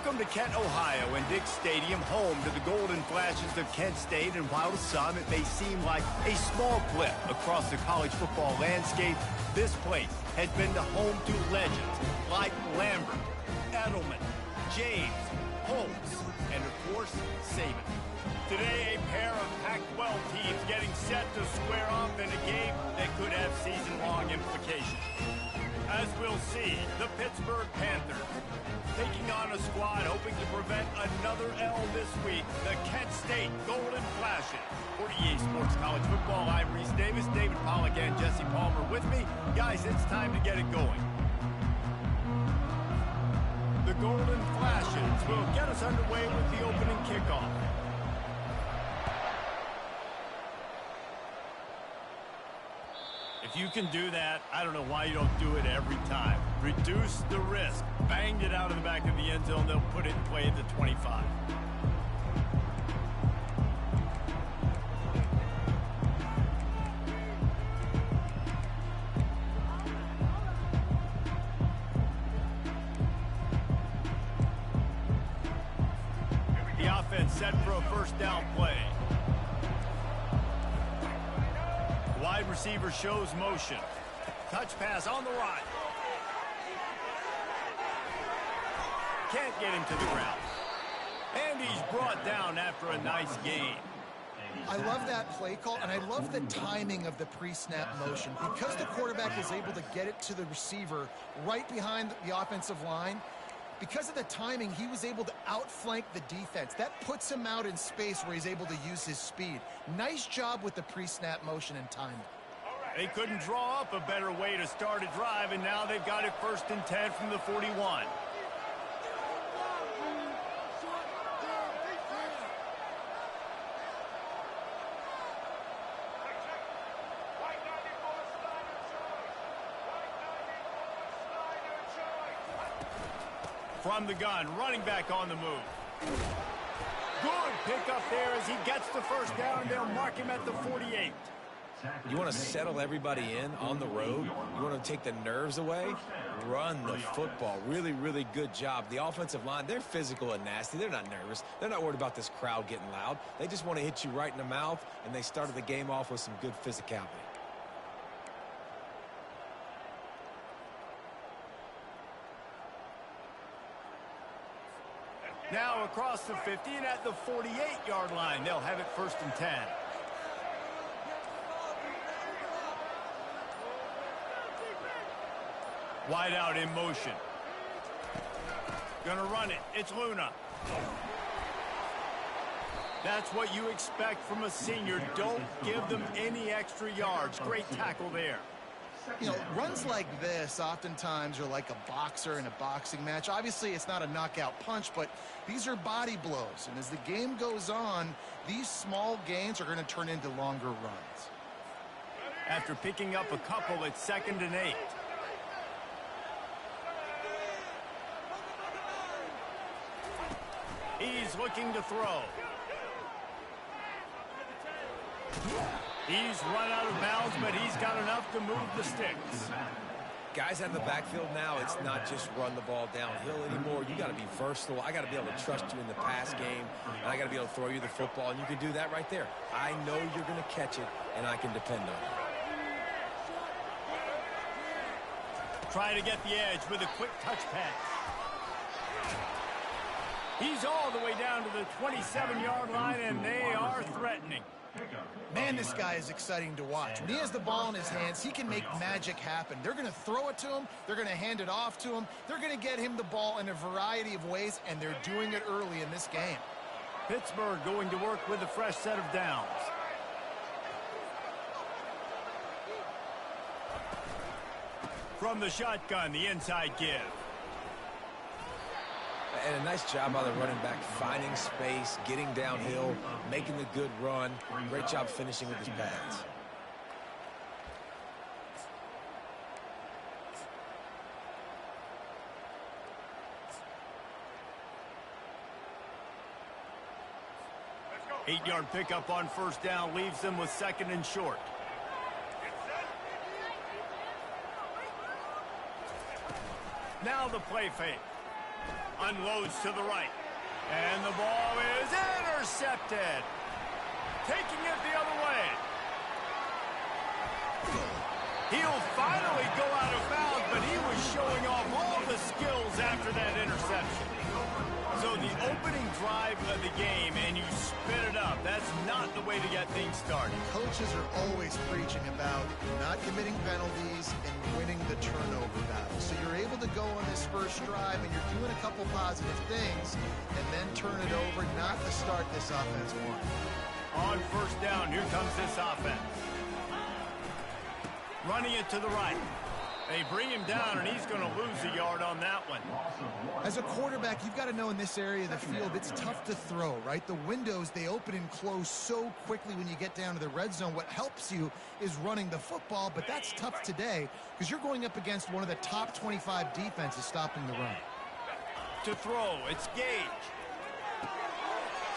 Welcome to Kent, Ohio, and Dick Stadium, home to the Golden Flashes of Kent State. And while to some it may seem like a small blip across the college football landscape, this place has been the home to legends like Lambert, Edelman, James, Holtz, and of course, Saban. Today, a pair of Pac-12 teams getting set to square off in a game that could have season-long implications. As we'll see, the Pittsburgh Panthers taking on a squad hoping to prevent another L this week, the Kent State Golden Flashes. For EA Sports College Football, I'm Reese Davis, David Pollack, and Jesse Palmer with me. Guys, it's time to get it going. The Golden Flashes will get us underway with the opening kickoff. If you can do that, I don't know why you don't do it every time. Reduce the risk. Banged it out of the back of the end zone. They'll put it in play at the 25. The offense set for a first down play. Wide receiver shows motion. Touch pass on the right. Can't get him to the ground. And he's brought down after a nice gain. I love that play call, and I love the timing of the pre-snap motion. Because the quarterback is able to get it to the receiver right behind the offensive line, because of the timing, he was able to outflank the defense. That puts him out in space where he's able to use his speed. Nice job with the pre-snap motion and timing. They couldn't draw up a better way to start a drive, and now they've got it 1st and 10 from the 41. From the gun, running back on the move. Good pickup there as he gets the first down. They'll mark him at the 48. You want to settle everybody in on the road? You want to take the nerves away? Run the football. Really, really good job. The offensive line, they're physical and nasty. They're not nervous. They're not worried about this crowd getting loud. They just want to hit you right in the mouth, and they started the game off with some good physicality. Now across the 50 and at the 48-yard line, they'll have it 1st and 10. Wide out in motion. Gonna run it. It's Luna. That's what you expect from a senior. Don't give them any extra yards. Great tackle there. You know, runs like this oftentimes are like a boxer in a boxing match. Obviously, it's not a knockout punch, but these are body blows. And as the game goes on, these small gains are going to turn into longer runs. After picking up a couple, it's 2nd and 8. He's looking to throw. He's run out of bounds, but he's got enough to move the sticks. Guys out of the backfield now, it's not just run the ball downhill anymore. You got to be versatile. I got to be able to trust you in the pass game, and I got to be able to throw you the football, and you can do that right there. I know you're going to catch it, and I can depend on it. Try to get the edge with a quick touch pass. He's all the way down to the 27-yard line, and they are threatening. Man, this guy is exciting to watch. When he has the ball in his hands, he can make magic happen. They're going to throw it to him. They're going to hand it off to him. They're going to get him the ball in a variety of ways, and they're doing it early in this game. Pittsburgh going to work with a fresh set of downs. From the shotgun, the inside give. And a nice job by the running back, finding space, getting downhill, making the good run. Great job finishing with his pads. Eight-yard pickup on 1st down leaves them with 2nd and short. Now the play fake. Unloads to the right. And the ball is intercepted. Taking it the other way. He'll finally go out of bounds, but he was showing off all the skills after that interception. So the opening drive of the game, and you spit it up. That's not the way to get things started. Coaches are always preaching about not committing penalties and winning the turnover battle. So you're able to go on this first drive, and you're doing a couple positive things, and then turn it over, not to start this offense one. On first down, here comes this offense. Running it to the right. They bring him down, and he's going to lose a yard on that one. As a quarterback, you've got to know in this area of the field, it's tough to throw, right? The windows, they open and close so quickly when you get down to the red zone. What helps you is running the football, but that's tough today because you're going up against one of the top 25 defenses stopping the run. To throw, it's Gage.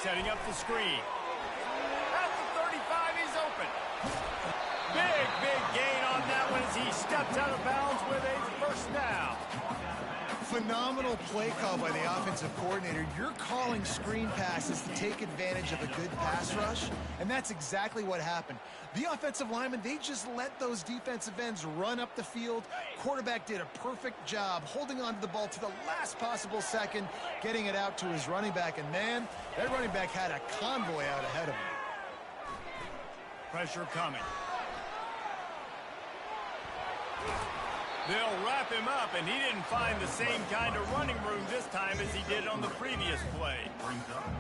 Setting up the screen. At the 35, he's open. Big gain on that one as he steps out of bounds with a first down. Phenomenal play call by the offensive coordinator. You're calling screen passes to take advantage of a good pass rush, and that's exactly what happened. The offensive linemen, they just let those defensive ends run up the field. Quarterback did a perfect job holding on to the ball to the last possible second, getting it out to his running back, and man, that running back had a convoy out ahead of him. Pressure coming. They'll wrap him up, and he didn't find the same kind of running room this time as he did on the previous play.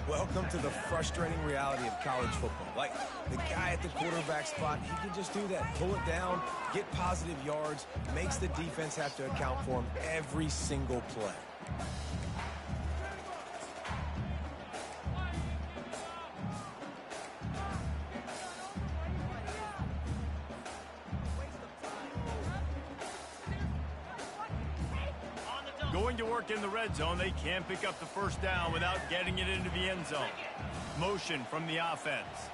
Welcome to the frustrating reality of college football. Like, the guy at the quarterback spot, he can just do that. Pull it down, get positive yards, makes the defense have to account for him every single play. Going to work in the red zone, they can't pick up the first down without getting it into the end zone. Motion from the offense.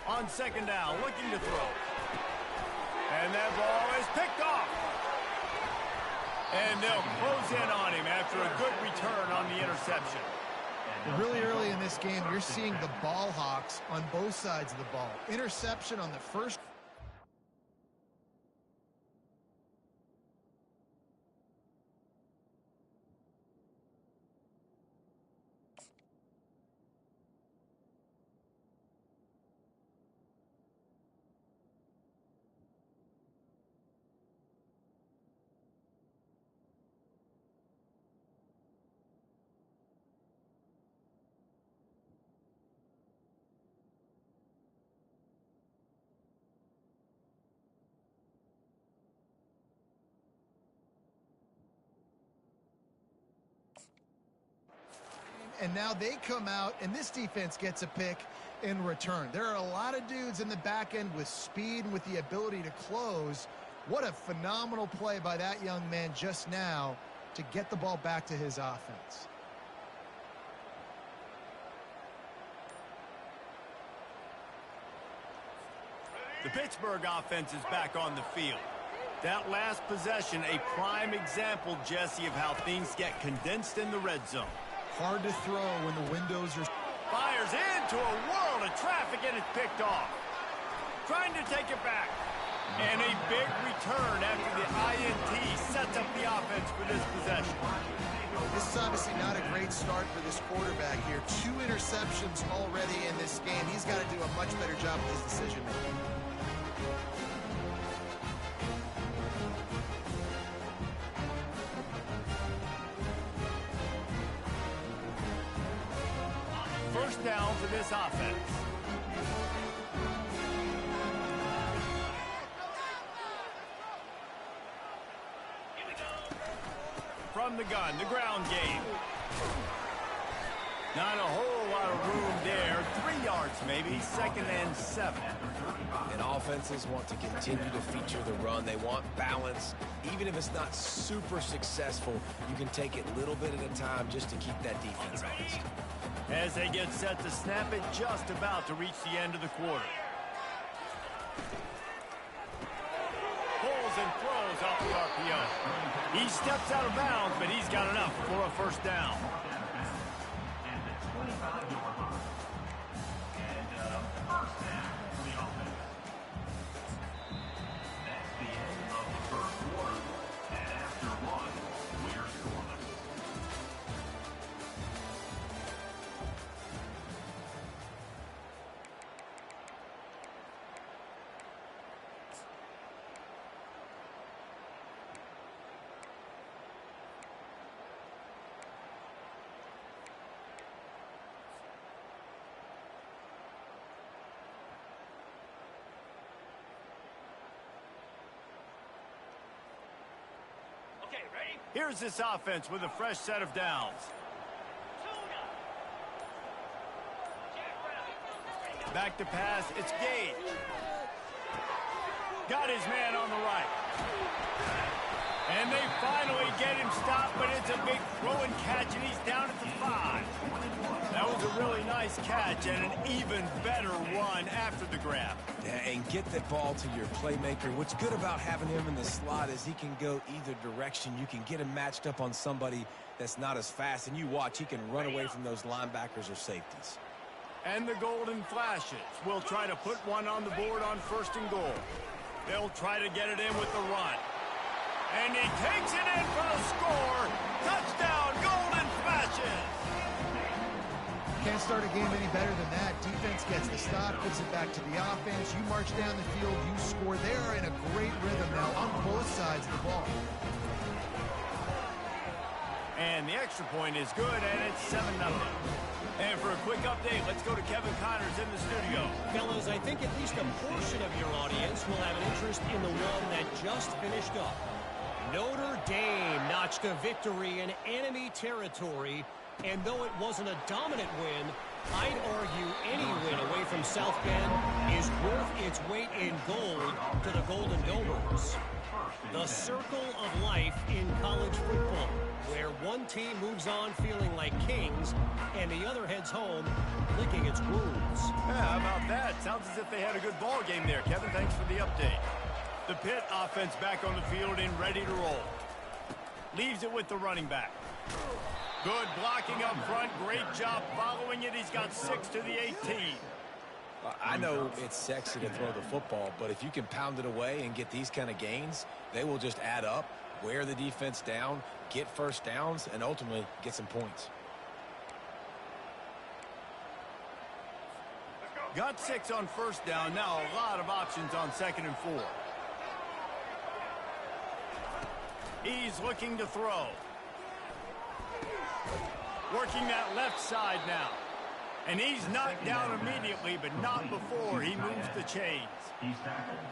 On second down, looking to throw. And that ball is picked off. And they'll close in on him after a good return on the interception. Really early in this game, you're seeing the ball hawks on both sides of the ball. Interception on the first. And now they come out, and this defense gets a pick in return. There are a lot of dudes in the back end with speed and with the ability to close. What a phenomenal play by that young man just now to get the ball back to his offense. The Pittsburgh offense is back on the field. That last possession, a prime example, Jesse, of how things get condensed in the red zone. Hard to throw when the windows are... Fires into a world of traffic, and it's picked off. Trying to take it back. And a big return after the INT sets up the offense for this possession. This is obviously not a great start for this quarterback here. 2 interceptions already in this game. He's got to do a much better job with his decision-making. First down for this offense. From the gun, the ground game. Not a whole lot of room there. 3 yards maybe, 2nd and 7. And offenses want to continue to feature the run. They want balance. Even if it's not super successful, you can take it a little bit at a time just to keep that defense honest. As they get set to snap it, just about to reach the end of the quarter. rolls and throws off the RPO. He steps out of bounds, but he's got enough for a first down. Here's this offense with a fresh set of downs. Back to pass, it's Gage. Got his man on the right. And they finally get him stopped, but it's a big throw and catch, and he's down at the 5. That was a really nice catch and an even better run after the grab. Yeah, and get the ball to your playmaker. What's good about having him in the slot is he can go either direction. You can get him matched up on somebody that's not as fast, and you watch, he can run away from those linebackers or safeties. And the Golden Flashes will try to put one on the board on 1st and goal. They'll try to get it in with the run. And he takes it in for the score. Touchdown, Golden Flashes! Can't start a game any better than that. Defense gets the stop, gives it back to the offense. You march down the field, you score. They're in a great rhythm now on both sides of the ball. And the extra point is good, and it's 7-0. And for a quick update, let's go to Kevin Connors in the studio. Fellas, I think at least a portion of your audience will have an interest in the one that just finished up. Notre Dame notched a victory in enemy territory, and though it wasn't a dominant win, I'd argue any win away from South Bend is worth its weight in gold to the Golden Domers. The circle of life in college football, where one team moves on feeling like kings, and the other heads home licking its wounds. Yeah, how about that? Sounds as if they had a good ball game there. Kevin, thanks for the update. The Pitt offense back on the field and ready to roll. Leaves it with the running back. Good blocking up front. Great job following it. He's got 6 to the 18. I know it's sexy to throw the football, but if you can pound it away and get these kind of gains, they will just add up, wear the defense down, get first downs, and ultimately get some points. Got 6 on 1st down. Now a lot of options on 2nd and 4. He's looking to throw. Working that left side now. And he's knocked down immediately, but not before he moves the chains.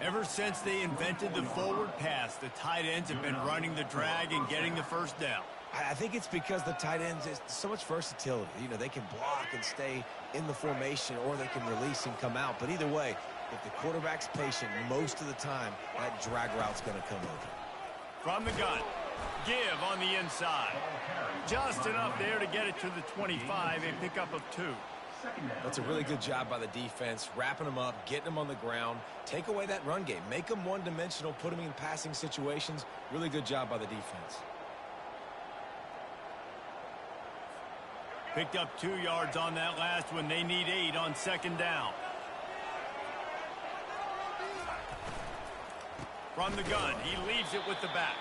Ever since they invented the forward pass, the tight ends have been running the drag and getting the first down. I think it's because the tight ends is so much versatility. You know, they can block and stay in the formation, or they can release and come out. But either way, if the quarterback's patient most of the time, that drag route's going to come over. From the gun. Give on the inside. Just enough there to get it to the 25, a pickup of 2. That's a really good job by the defense, wrapping them up, getting them on the ground. Take away that run game. Make them one-dimensional, put them in passing situations. Really good job by the defense. Picked up 2 yards on that last one. They need 8 on 2nd down. From the gun, he leaves it with the back.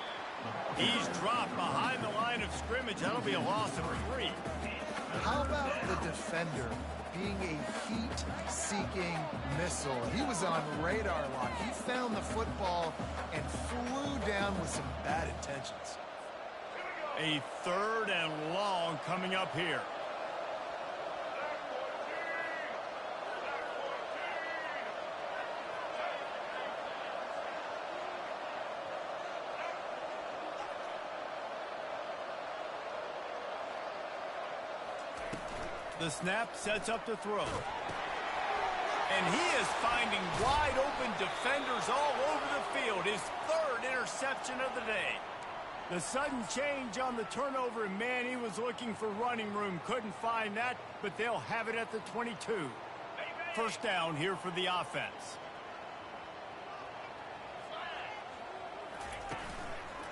He's dropped behind the line of scrimmage. That'll be a loss of 3. How about the defender being a heat-seeking missile? He was on radar lock. He found the football and flew down with some bad intentions. A 3rd and long coming up here. The snap sets up the throw. And he is finding wide-open defenders all over the field. His 3rd interception of the day. The sudden change on the turnover, and man, he was looking for running room. Couldn't find that, but they'll have it at the 22. First down here for the offense.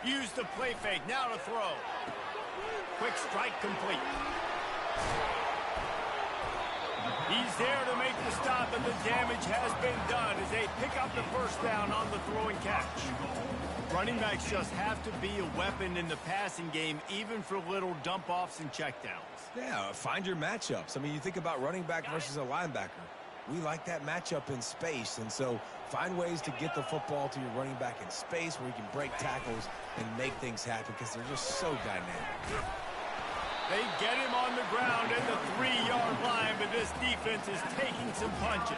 Use the play fake. Now to throw. Quick strike complete. He's there to make the stop, and the damage has been done as they pick up the first down on the throw and catch. Running backs just have to be a weapon in the passing game, even for little dump-offs and checkdowns. Yeah, find your matchups. I mean, you think about running back versus a linebacker. We like that matchup in space, and so find ways to get the football to your running back in space where you can break tackles and make things happen because they're just so dynamic. They get him on the ground at the 3-yard line, but this defense is taking some punches.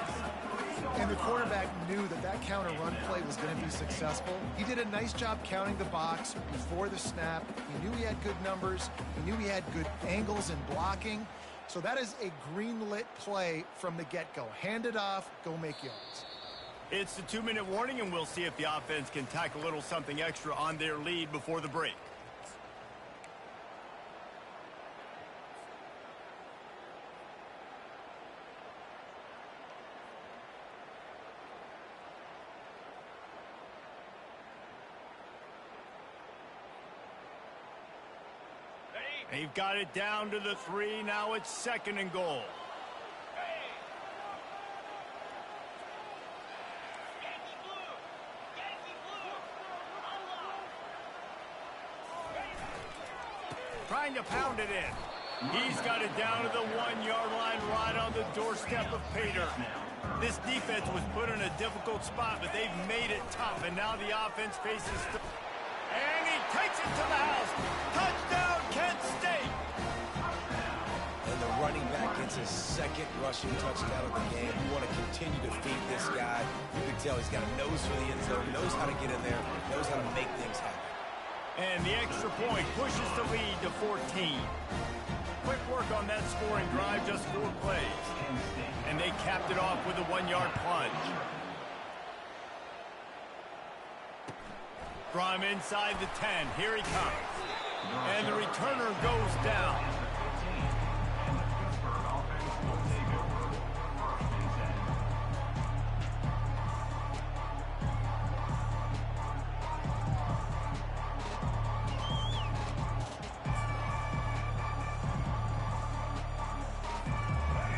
And the quarterback knew that that counter run play was going to be successful. He did a nice job counting the box before the snap. He knew he had good numbers. He knew he had good angles and blocking. So that is a green-lit play from the get-go. Hand it off, go make yards. It's the 2-minute warning, and we'll see if the offense can tack a little something extra on their lead before the break. They've got it down to the 3. Now it's 2nd and goal. Trying to pound it in. He's got it down to the 1-yard line right on the doorstep of Pater. This defense was put in a difficult spot, but they've made it tough, and now the offense faces... And he takes it to the house. Touchdown, Kent State. And the running back gets his 2nd rushing touchdown of the game. You want to continue to feed this guy. You can tell he's got a nose for the end zone, knows how to get in there, knows how to make things happen. And the extra point pushes the lead to 14. Quick work on that scoring drive, just 4 plays. And they capped it off with a 1-yard plunge. From inside the 10, here he comes. And the returner goes down.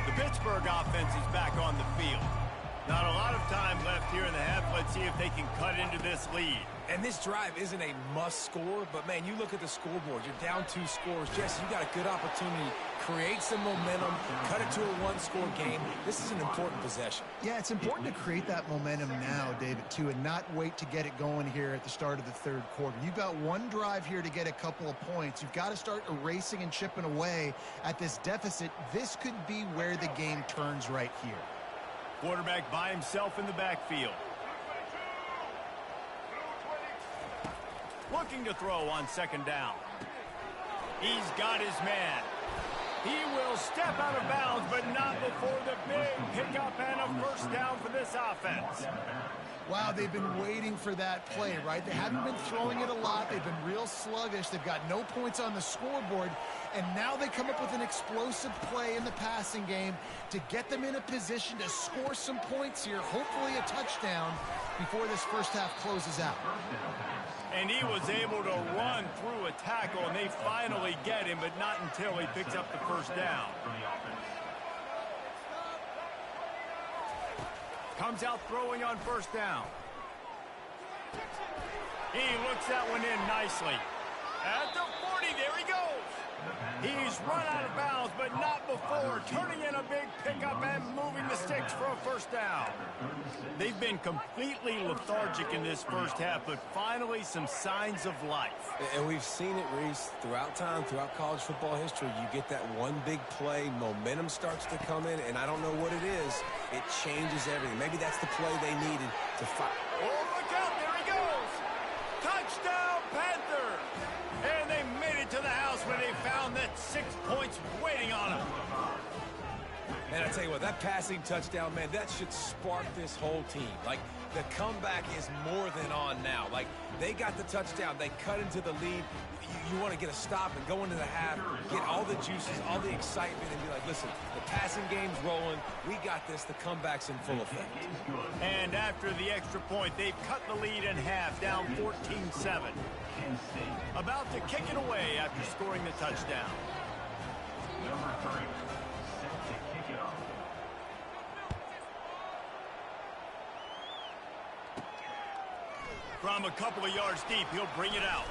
The Pittsburgh offense is back on the field. Not a lot of time left here in the half. Let's see if they can cut into this lead. And this drive isn't a must score, but man, you look at the scoreboard. You're down 2 scores. Jesse, you got a good opportunity. Create some momentum. Cut it to a 1-score game. This is an important possession. Yeah, it's important to create that momentum now, David, too, and not wait to get it going here at the start of the 3rd quarter. You've got 1 drive here to get a couple of points. You've got to start erasing and chipping away at this deficit. This could be where the game turns right here. Quarterback by himself in the backfield. Looking to throw on 2nd down. He's got his man. He will step out of bounds, but not before the big pickup and a first down for this offense. Wow, they've been waiting for that play, right? They haven't been throwing it a lot. They've been real sluggish. They've got no points on the scoreboard. And now they come up with an explosive play in the passing game to get them in a position to score some points here, hopefully a touchdown, before this first half closes out. And he was able to run through a tackle, and they finally get him, but not until he picks up the first down. Comes out throwing on 1st down. He looks that one in nicely. At the 40, there he goes. He's run out of bounds, but not before turning in a big pickup and moving the sticks for a first down. They've been completely lethargic in this first half, but finally some signs of life. And we've seen it, Reese, throughout time, throughout college football history. You get that one big play, momentum starts to come in, and I don't know what it is. It changes everything. Maybe that's the play they needed to fight. Oh, look out, there he goes. Touchdown, Panthers. And they made it to the house when they found that 6 points waiting on them. And I tell you what, that passing touchdown, man, that should spark this whole team. Like, the comeback is more than on now. Like, they got the touchdown. They cut into the lead. You want to get a stop and go into the half, get all the juices, all the excitement, and be like, listen, the passing game's rolling. We got this. The comeback's in full effect. And after the extra point, they've cut the lead in half, down 14-7. About to kick it away after scoring the touchdown. Number 3, set to kick it off. From a couple of yards deep, he'll bring it out.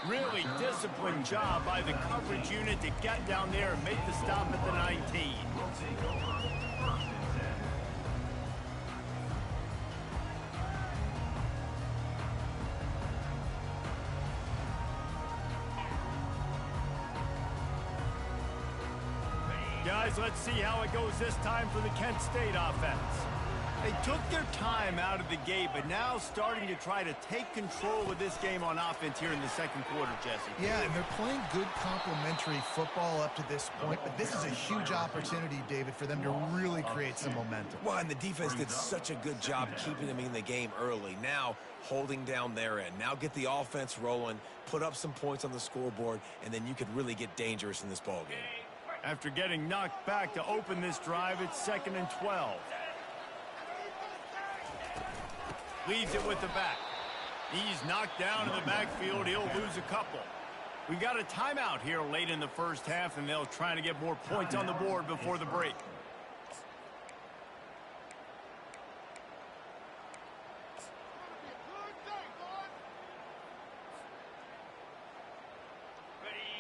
Really disciplined job by the coverage unit to get down there and make the stop at the 19. Guys, let's see how it goes this time for the Kent State offense. They took their time out of the gate, but now starting to try to take control of this game on offense here in the second quarter, Jesse. Yeah, and they're playing good complementary football up to this point, but this is a huge opportunity, David, for them to really create some momentum. Well, and the defense did such a good job keeping them in the game early. Now, holding down their end. Now get the offense rolling, put up some points on the scoreboard, and then you could really get dangerous in this ballgame. After getting knocked back to open this drive, it's 2nd and 12. Leaves it with the back. He's knocked down in the backfield. He'll lose a couple. We've got a timeout here late in the first half, and they'll try to get more points on the board before the break.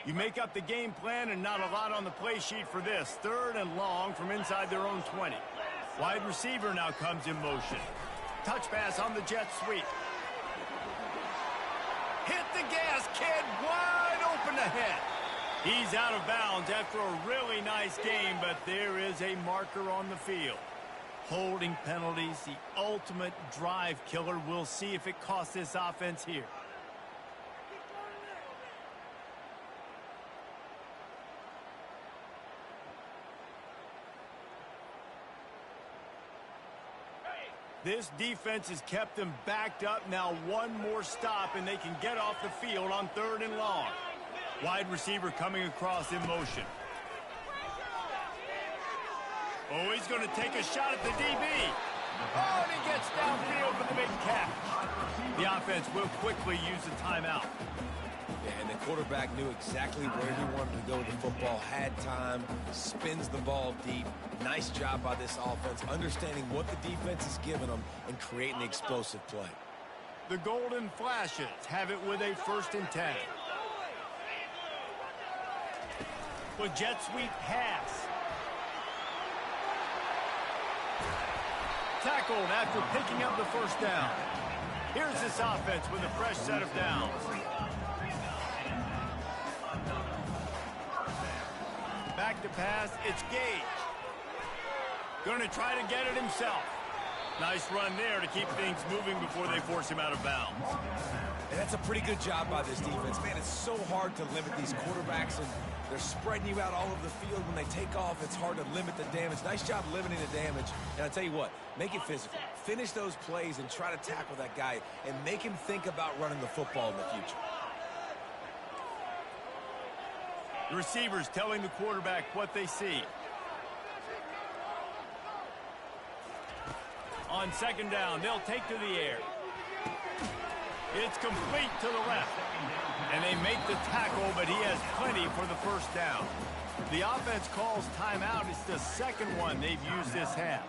You make up the game plan and not a lot on the play sheet for this. 3rd and long from inside their own 20. Wide receiver now comes in motion. Touch pass on the jet sweep. Hit the gas, kid. Wide open ahead. He's out of bounds after a really nice game, but there is a marker on the field. Holding penalties, the ultimate drive killer. We'll see if it costs this offense here. This defense has kept them backed up. Now one more stop, and they can get off the field on 3rd and long. Wide receiver coming across in motion. Oh, he's going to take a shot at the DB. Oh, and he gets downfield for the big catch. The offense will quickly use the timeout. Yeah, and the quarterback knew exactly where he wanted to go with the football, had time, spins the ball deep. Nice job by this offense, understanding what the defense is giving them and creating the explosive play. The Golden Flashes have it with a 1st and 10. With jet sweep pass. Tackled after picking up the first down. Here's this offense with a fresh set of downs. Back to pass, it's Gage. Going to try to get it himself. Nice run there to keep things moving before they force him out of bounds. And that's a pretty good job by this defense. Man, it's so hard to limit these quarterbacks, and they're spreading you out all over the field. When they take off, it's hard to limit the damage. Nice job limiting the damage. And I'll tell you what, make it physical. Finish those plays and try to tackle that guy and make him think about running the football in the future. The receivers telling the quarterback what they see. On 2nd down, they'll take to the air. It's complete to the left. And they make the tackle, but he has plenty for the first down. The offense calls timeout. It's the 2nd one they've used this half.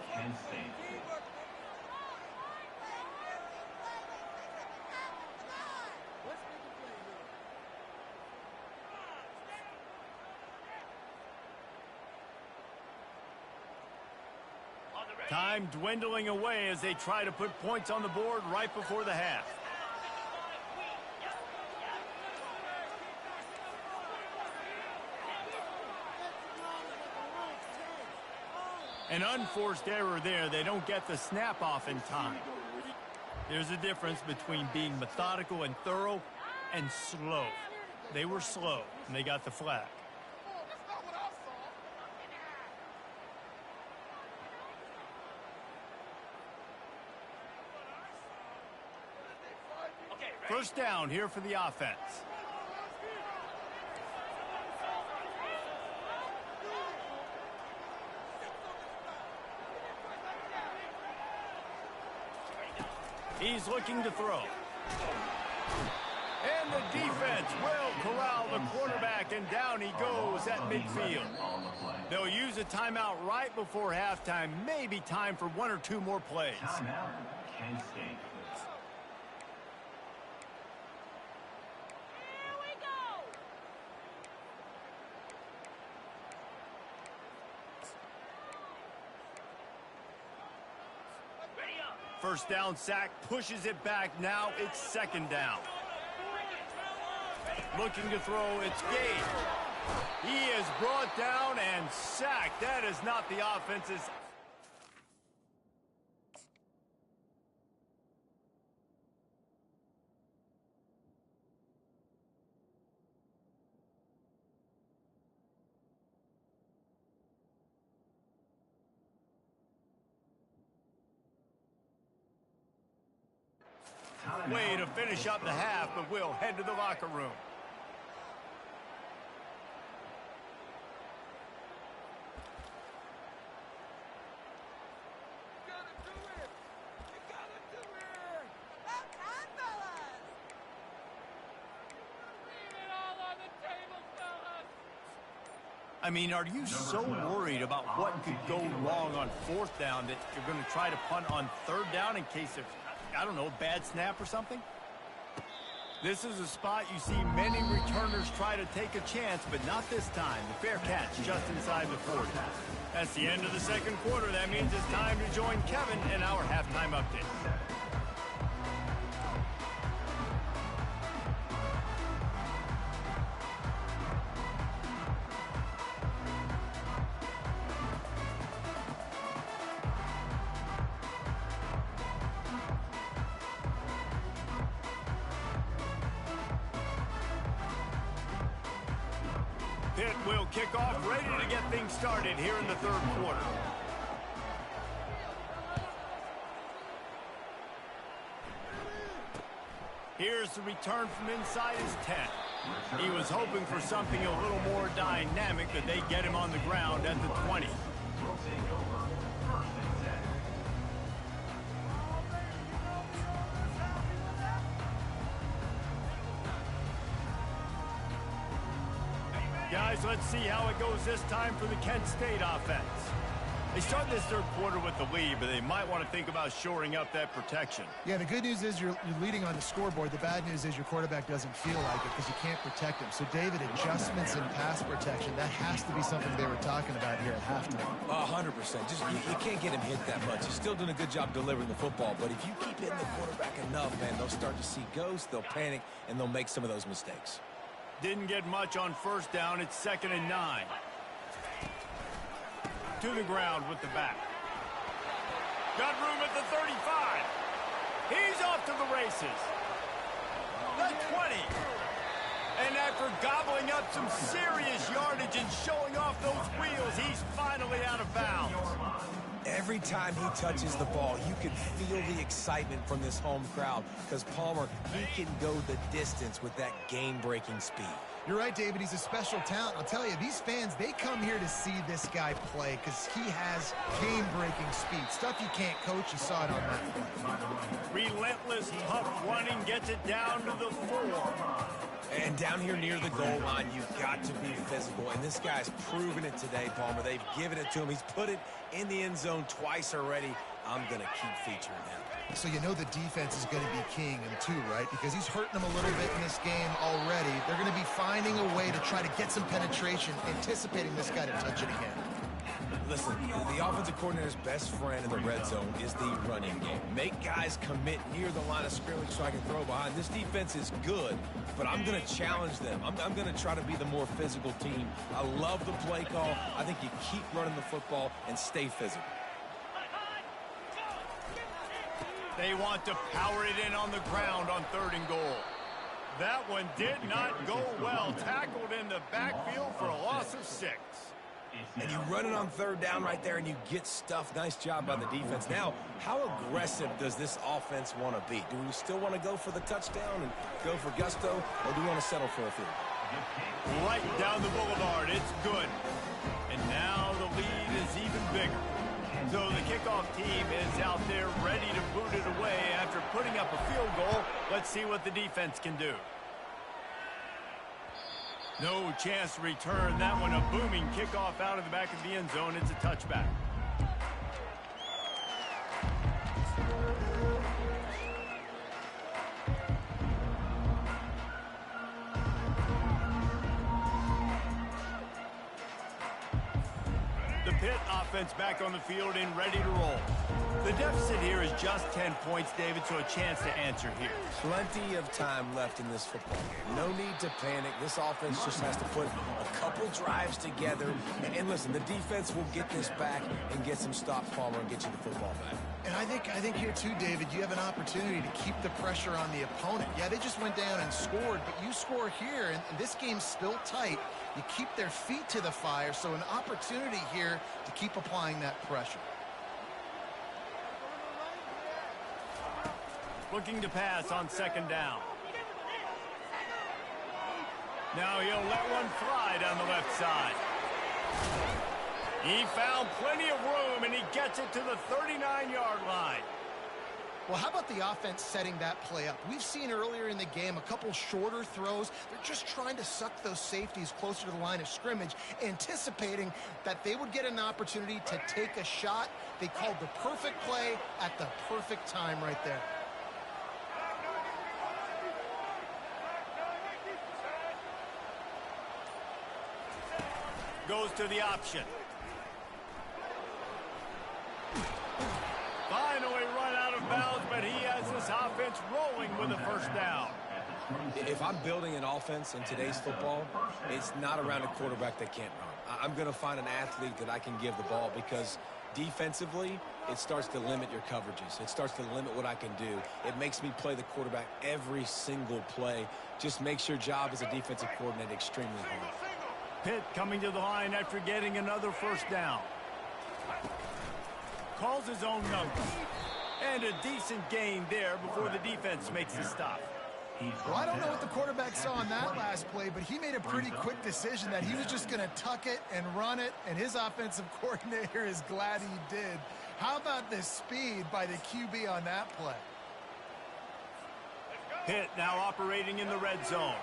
Time dwindling away as they try to put points on the board right before the half. An unforced error there. They don't get the snap off in time. There's a difference between being methodical and thorough and slow. They were slow, and they got the flag. First down here for the offense. He's looking to throw. And the defense will corral the quarterback, and down he goes at midfield. They'll use a timeout right before halftime. Maybe time for one or two more plays. Timeout, Kent State. First down sack, pushes it back. Now it's second down. Looking to throw, it's Gage. He is brought down and sacked. That is not the offense's. Way to finish up the half, but we'll head to the locker room. I mean, are you so worried about what could go wrong on fourth down that you're going to try to punt on third down in case of, I don't know, a bad snap or something? This is a spot you see many returners try to take a chance, but not this time. The fair catch just inside the 40. That's the end of the second quarter. That means it's time to join Kevin in our halftime update. Pitt will kick off, ready to get things started here in the third quarter. Here's the return from inside his 10. He was hoping for something a little more dynamic, but they get him on the ground at the 20. We'll take over first and 10. Guys, let's see how it goes this time for the Kent State offense. They start this third quarter with the lead, but they might want to think about shoring up that protection. Yeah, the good news is you're leading on the scoreboard. The bad news is your quarterback doesn't feel like it because you can't protect him. So, David, adjustments in pass protection, that has to be something they were talking about here at halftime. 100%. Just you can't get him hit that much. He's still doing a good job delivering the football, but if you keep hitting the quarterback enough, man, they'll start to see ghosts, they'll panic, and they'll make some of those mistakes. Didn't get much on first down. It's 2nd and 9. To the ground with the back. Got room at the 35. He's off to the races. The 20. And after gobbling up some serious yardage and showing off those wheels, he's finally out of bounds. Every time he touches the ball, you can feel the excitement from this home crowd because Palmer, he can go the distance with that game-breaking speed. You're right, David. He's a special talent. I'll tell you, these fans, they come here to see this guy play because he has game-breaking speed. Stuff you can't coach. You saw it on that play. Relentless, tough running gets it down to the 4. And down here near the goal line, you've got to be physical. And this guy's proven it today, Palmer. They've given it to him. He's put it in the end zone twice already. I'm going to keep featuring him. So you know the defense is going to be keying him too, right? Because he's hurting them a little bit in this game already. They're going to be finding a way to try to get some penetration, anticipating this guy to touch it again. Listen, the offensive coordinator's best friend in the red zone is the running game. Make guys commit near the line of scrimmage so I can throw behind. This defense is good, but I'm going to challenge them. I'm going to try to be the more physical team. I love the play call. I think you keep running the football and stay physical. They want to power it in on the ground on 3rd and goal. That one did not go well. Tackled in the backfield for a loss of 6. and you run it on third down right there, and you get stuffed. Nice job by the defense. Now, how aggressive does this offense want to be? Do we still want to go for the touchdown and go for gusto, or do we want to settle for a field? Right down the boulevard. It's good. And now the lead is even bigger. So the kickoff team is out there ready to boot it away after putting up a field goal. Let's see what the defense can do. No chance to return that one. A booming kickoff out of the back of the end zone. It's a touchback. The Pitt offense back on the field and ready to roll. The deficit here is just 10 points, David, so a chance to answer here. Plenty of time left in this football game. No need to panic. This offense just has to put a couple drives together. And listen, the defense will get this back and get some stops, Palmer, and get you the football back. And I think here too, David, you have an opportunity to keep the pressure on the opponent. Yeah, they just went down and scored, but you score here, and this game's still tight. You keep their feet to the fire, so an opportunity here to keep applying that pressure. Looking to pass on second down. Now he'll let one fly down the left side. He found plenty of room, and he gets it to the 39-yard line. Well, how about the offense setting that play up? We've seen earlier in the game a couple shorter throws. They're just trying to suck those safeties closer to the line of scrimmage, anticipating that they would get an opportunity to take a shot. They called the perfect play at the perfect time right there. Goes to the option. Finally run out of bounds, but he has this offense rolling with a first down. If I'm building an offense in today's football, it's not around a quarterback that can't run. I'm going to find an athlete that I can give the ball, because defensively, it starts to limit your coverages. It starts to limit what I can do. It makes me play the quarterback every single play. Just makes your job as a defensive coordinator extremely hard. Pitt coming to the line after getting another first down. Calls his own number. And a decent gain there before the defense makes the stop. Well, I don't know what the quarterback saw on that last play, but he made a pretty quick decision that he was just going to tuck it and run it, and his offensive coordinator is glad he did. How about the speed by the QB on that play? Pitt now operating in the red zone.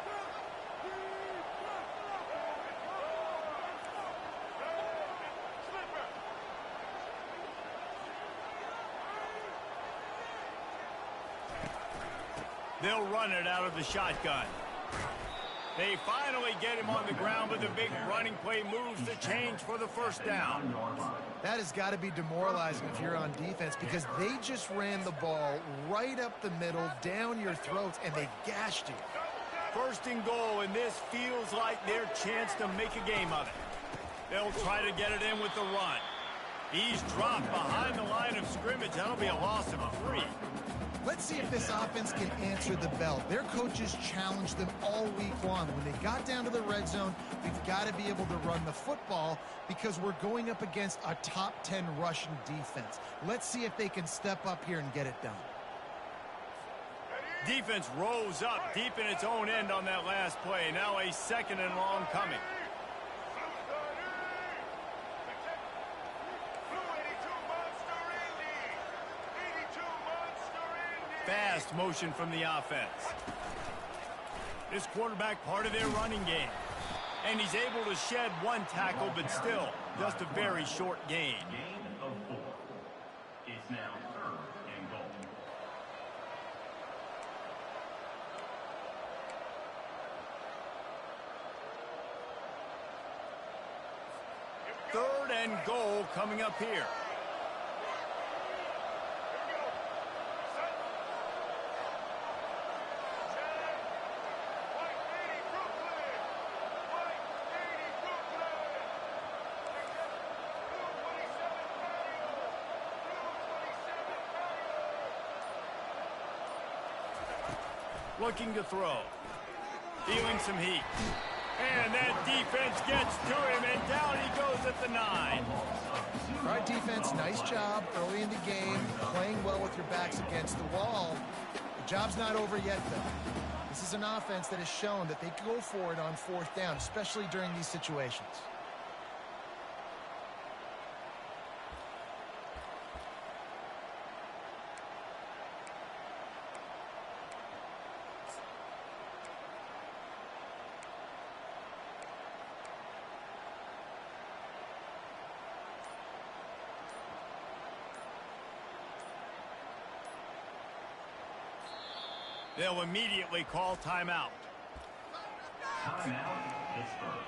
They'll run it out of the shotgun. They finally get him on the ground, but the big running play moves the change for the first down. That has got to be demoralizing if you're on defense, because they just ran the ball right up the middle, down your throats, and they gashed you. First and goal, and this feels like their chance to make a game of it. They'll try to get it in with the run. He's dropped behind the line of scrimmage. That'll be a loss of 3. Let's see if this offense can answer the bell. Their coaches challenged them all week long. When they got down to the red zone, we've got to be able to run the football because we're going up against a top 10 Russian defense. Let's see if they can step up here and get it done. Defense rose up deep in its own end on that last play. Now a second and long coming. Fast motion from the offense. This quarterback part of their running game. And he's able to shed one tackle, but still just a very short gain. Gain of 4. It's now 3rd and goal. Third and goal coming up here. Looking to throw. Feeling some heat. And that defense gets to him, and down he goes at the 9. All right, defense, nice job early in the game, playing well with your backs against the wall. The job's not over yet, though. This is an offense that has shown that they can go for it on 4th down, especially during these situations. They'll immediately call timeout. Timeout, Pittsburgh.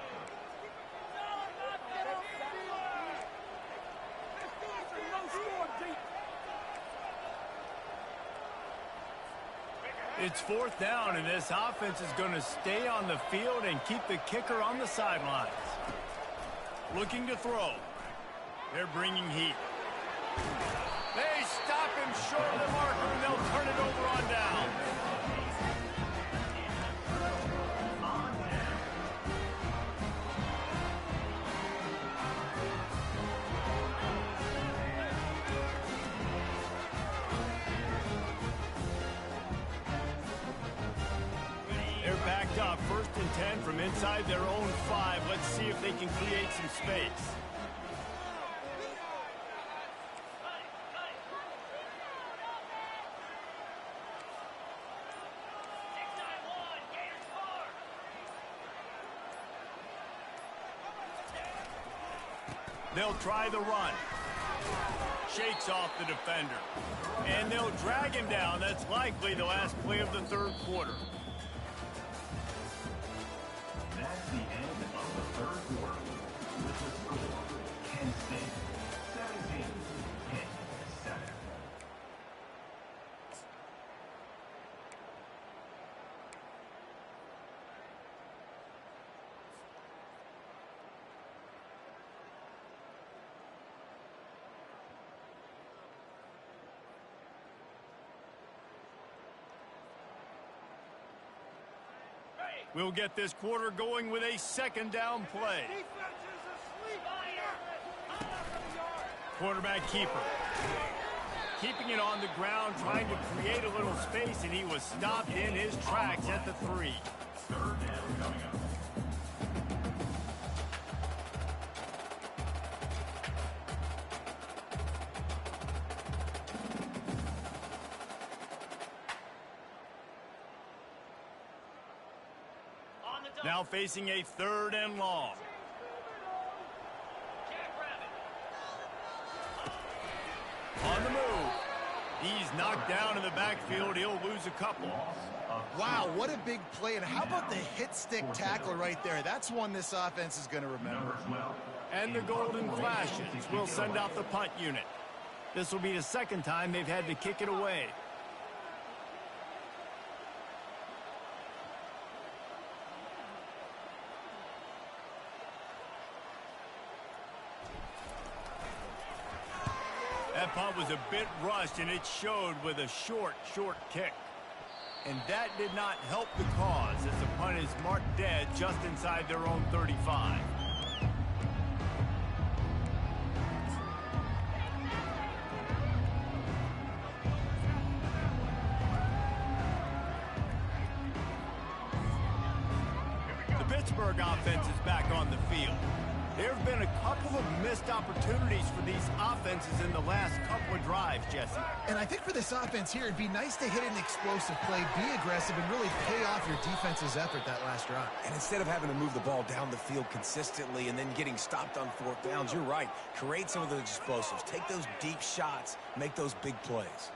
It's 4th down, and this offense is going to stay on the field and keep the kicker on the sidelines. Looking to throw. They're bringing heat. They stop him short of the marker, and they'll turn it over on down. They're backed up, 1st and 10 from inside their own 5. Let's see if they can create some space. They'll try the run. Shakes off the defender. And they'll drag him down. That's likely the last play of the 3rd quarter. That's the end of the 3rd quarter. With the score, Kent State 17, Pitt 7. We'll get this quarter going with a 2nd down play. Quarterback keeper. Keeping it on the ground, trying to create a little space, and he was stopped in his tracks at the 3. 3rd down coming up. Now facing a 3rd and long. On the move. He's knocked down in the backfield. He'll lose a couple. Wow, what a big play. And how about the hit stick tackle right there? That's one this offense is going to remember. And the Golden Flashes will send out the punt unit. This will be the 2nd time they've had to kick it away. That punt was a bit rushed, and it showed with a short kick. And that did not help the cause as the punt is marked dead just inside their own 35. The Pittsburgh offense is back on the field. There have been a couple of missed opportunities for these offenses in the last couple of drives, Jesse. And I think for this offense here, it'd be nice to hit an explosive play, be aggressive, and really pay off your defense's effort that last drive. And instead of having to move the ball down the field consistently and then getting stopped on 4th downs, you're right. Create some of those explosives. Take those deep shots. Make those big plays.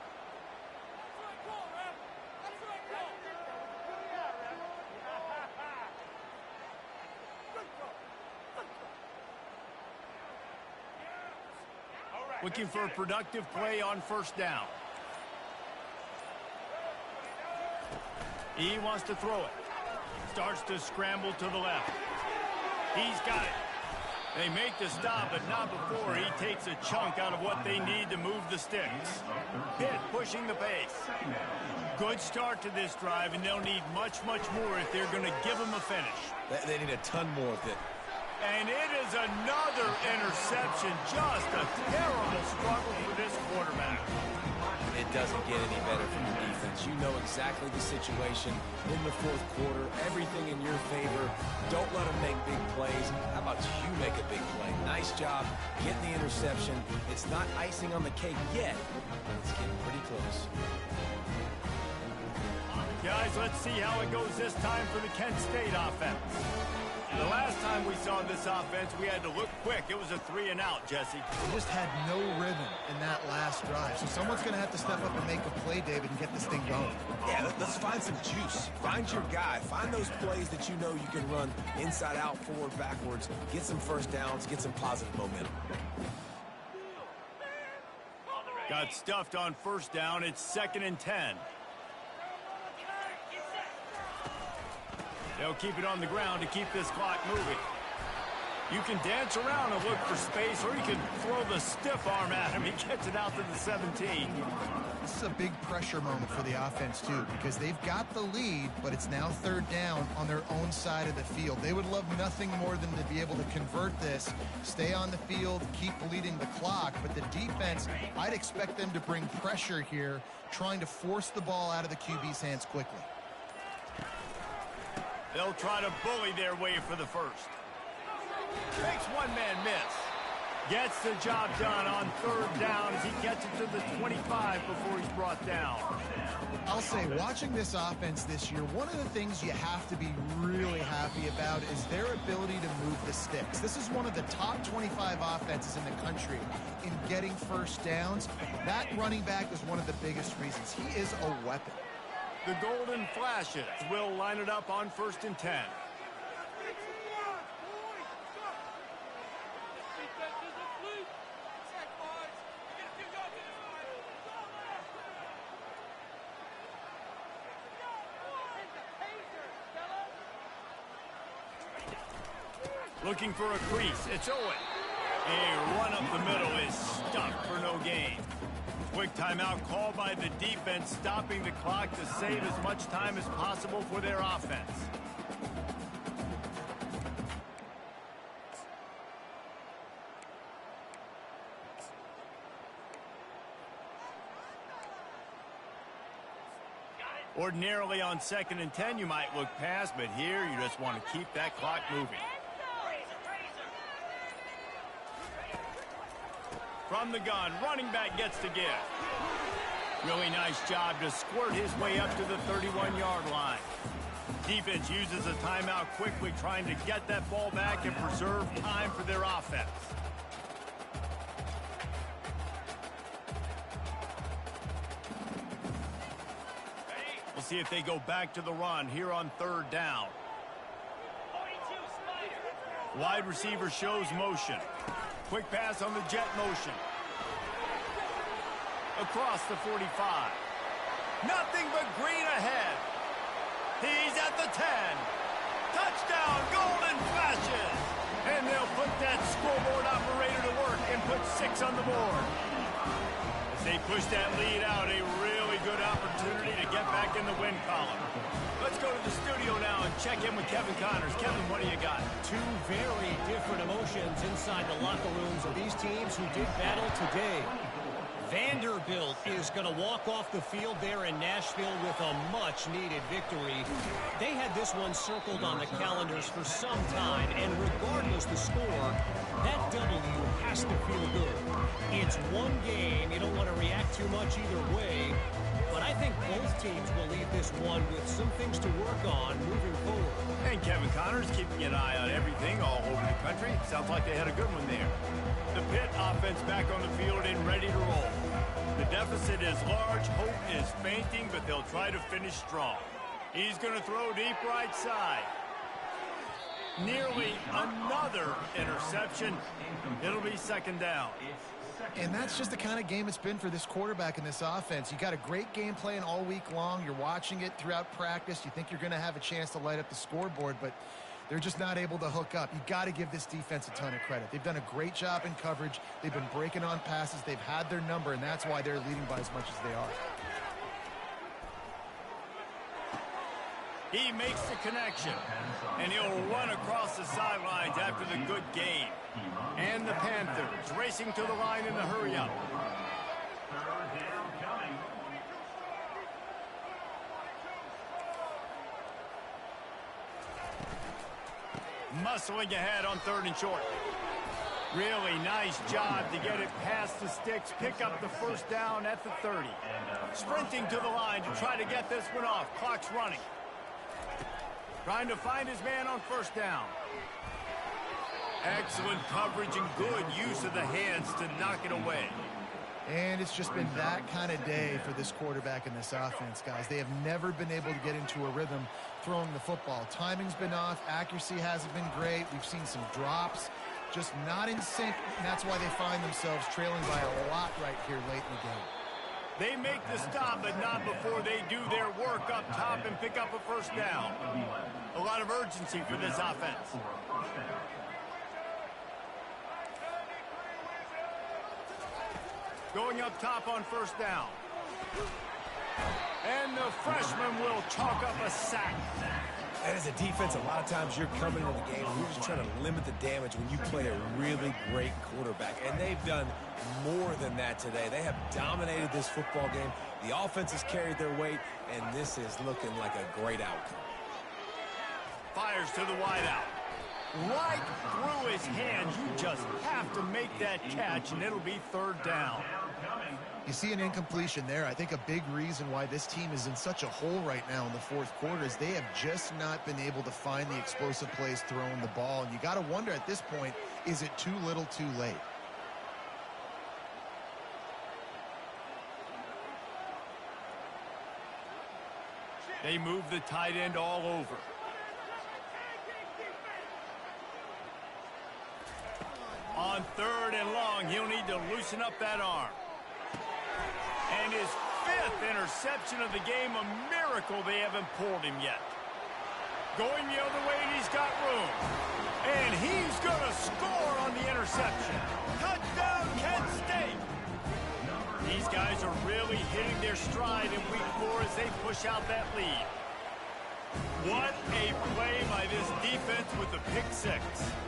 Looking for a productive play on 1st down. He wants to throw it. Starts to scramble to the left. He's got it. They make the stop, but not before he takes a chunk out of what they need to move the sticks. Pitt pushing the pace. Good start to this drive, and they'll need much, much more if they're going to give them a finish. They need a ton more of it. And it is another interception. Just a terrible struggle for this quarterback. It doesn't get any better from the defense. You know exactly the situation in the fourth quarter. Everything in your favor. Don't let them make big plays. How about you make a big play? Nice job getting the interception. It's not icing on the cake yet, but it's getting pretty close. Guys, let's see how it goes this time for the Kent State offense. The last time we saw this offense, we had to look quick. It was a 3-and-out, Jesse. They just had no rhythm in that last drive. So someone's going to have to step up and make a play, David, and get this thing going. Yeah, let's find some juice. Find your guy. Find those plays that you know you can run inside out, forward, backwards. Get some first downs. Get some positive momentum. Got stuffed on first down. It's 2nd and 10. They'll keep it on the ground to keep this clock moving. You can dance around and look for space, or you can throw the stiff arm at him. He gets it out to the 17. This is a big pressure moment for the offense, too, because they've got the lead, but it's now 3rd down on their own side of the field. They would love nothing more than to be able to convert this, stay on the field, keep bleeding the clock. But the defense, I'd expect them to bring pressure here, trying to force the ball out of the QB's hands quickly. They'll try to bully their way for the first. Makes one-man miss. Gets the job done on 3rd down as he gets it to the 25 before he's brought down. I'll say, watching this offense this year, one of the things you have to be really happy about is their ability to move the sticks. This is one of the top 25 offenses in the country in getting first downs. That running back is one of the biggest reasons. He is a weapon. The Golden Flashes will line it up on 1st and 10. Looking for a crease. It's Owen. A run up the middle is stuck for no gain. Quick timeout called by the defense, stopping the clock to save as much time as possible for their offense. Ordinarily on 2nd and 10, you might look past, but here you just want to keep that clock moving. From the gun, running back gets to give. Really nice job to squirt his way up to the 31-yard line. Defense uses a timeout quickly, trying to get that ball back and preserve time for their offense. We'll see if they go back to the run here on 3rd down. Wide receiver shows motion. Quick pass on the jet motion. Across the 45. Nothing but green ahead. He's at the 10. Touchdown, Golden Flashes. And they'll put that scoreboard operator to work and put 6 on the board. As they push that lead out, a really good opportunity to get back in the win column. Let's go to the studio now and check in with Kevin Connors. Kevin, what do you got? Two very different emotions inside the locker rooms of these teams who did battle today. Vanderbilt is going to walk off the field there in Nashville with a much-needed victory. They had this one circled on the calendars for some time, and regardless the score, that W has to feel good. It's one game. You don't want to react too much either way, but I think both teams will leave this one with some things to work on moving forward. And Kevin Connors keeping an eye on everything all over the country. Sounds like they had a good one there. The Pitt offense back on the field and ready to roll. The deficit is large, hope is fainting, but they'll try to finish strong. He's going to throw deep right side. Nearly another interception. It'll be 2nd down. And that's just the kind of game it's been for this quarterback in this offense. You got a great game plan all week long. You're watching it throughout practice. You think you're going to have a chance to light up the scoreboard, but They're just not able to hook up. You got to give this defense a ton of credit. They've done a great job in coverage. They've been breaking on passes. They've had their number, and that's why they're leading by as much as they are. He makes the connection, and he'll run across the sidelines after the good game. And the Panthers racing to the line in the hurry-up. Third down coming. Muscling ahead on 3rd and short. Really nice job to get it past the sticks, pick up the first down at the 30. Sprinting to the line to try to get this one off. Clock's running. Trying to find his man on 1st down. Excellent coverage and good use of the hands to knock it away. And it's just been that kind of day for this quarterback and this offense, guys. They have never been able to get into a rhythm throwing the football. Timing's been off. Accuracy hasn't been great. We've seen some drops. Just not in sync, and that's why they find themselves trailing by a lot right here late in the game. They make the stop, but not before they do their work up top and pick up a 1st down. A lot of urgency for this offense. Going up top on 1st down. And the freshman will chalk up a sack. And as a defense, a lot of times you're coming into the game and you're just trying to limit the damage when you play a really great quarterback. And they've done more than that today. They have dominated this football game. The offense has carried their weight, and this is looking like a great outcome. Fires to the wideout. Right through his hands. You just have to make that catch, and it'll be 3rd down. You see an incompletion there. I think a big reason why this team is in such a hole right now in the 4th quarter is they have just not been able to find the explosive plays throwing the ball. And you got to wonder at this point, is it too little too late? They move the tight end all over. On 3rd and long, he'll need to loosen up that arm. And his 5th interception of the game, a miracle they haven't pulled him yet. Going the other way, and he's got room. And he's going to score on the interception. Touchdown, Kent State. These guys are really hitting their stride in week 4 as they push out that lead. What a play by this defense with the pick 6.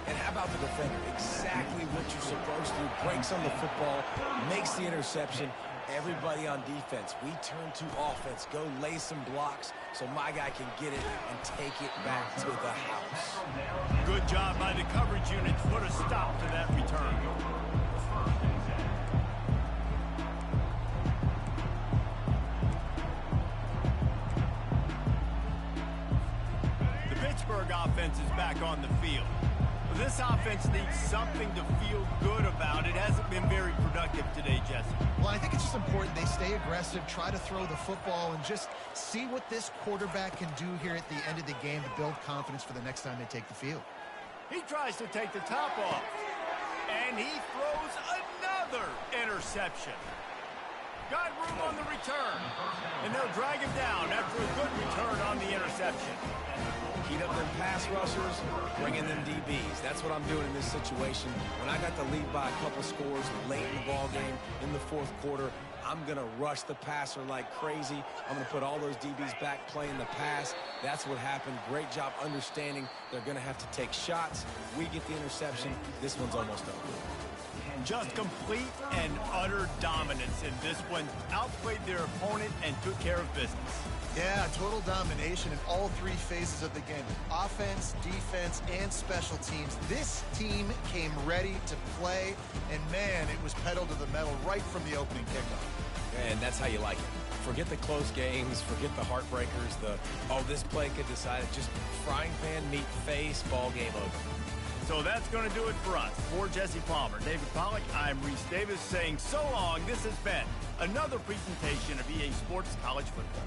And how about the defender? Exactly what you're supposed to do. Breaks on the football, makes the interception. Everybody on defense, we turn to offense. Go lay some blocks so my guy can get it and take it back to the house. Good job by the coverage unit to put a stop to that return. The Pittsburgh offense is back on the field. This offense needs something to feel good about. It hasn't been very productive today, Jesse. Well, I think it's just important they stay aggressive, try to throw the football, and just see what this quarterback can do here at the end of the game to build confidence for the next time they take the field. He tries to take the top off, and he throws another interception. Got room on the return, and they'll drag him down after a good return on the interception. Heat up them pass rushers, bring in them DBs. That's what I'm doing in this situation. When I got the lead by a couple scores late in the ball game in the 4th quarter, I'm going to rush the passer like crazy. I'm going to put all those DBs back playing the pass. That's what happened. Great job understanding they're going to have to take shots. We get the interception. This one's almost over. Just complete and utter dominance in this one. Outplayed their opponent and took care of business. Yeah, total domination in all 3 phases of the game. Offense, defense, and special teams. This team came ready to play, and man, it was pedal to the metal right from the opening kickoff. And that's how you like it. Forget the close games, forget the heartbreakers, this play could decide it. Just frying pan, meat face, ball game over. So that's going to do it for us. For Jesse Palmer, David Pollack, I'm Reese Davis saying so long. This has been another presentation of EA Sports College Football.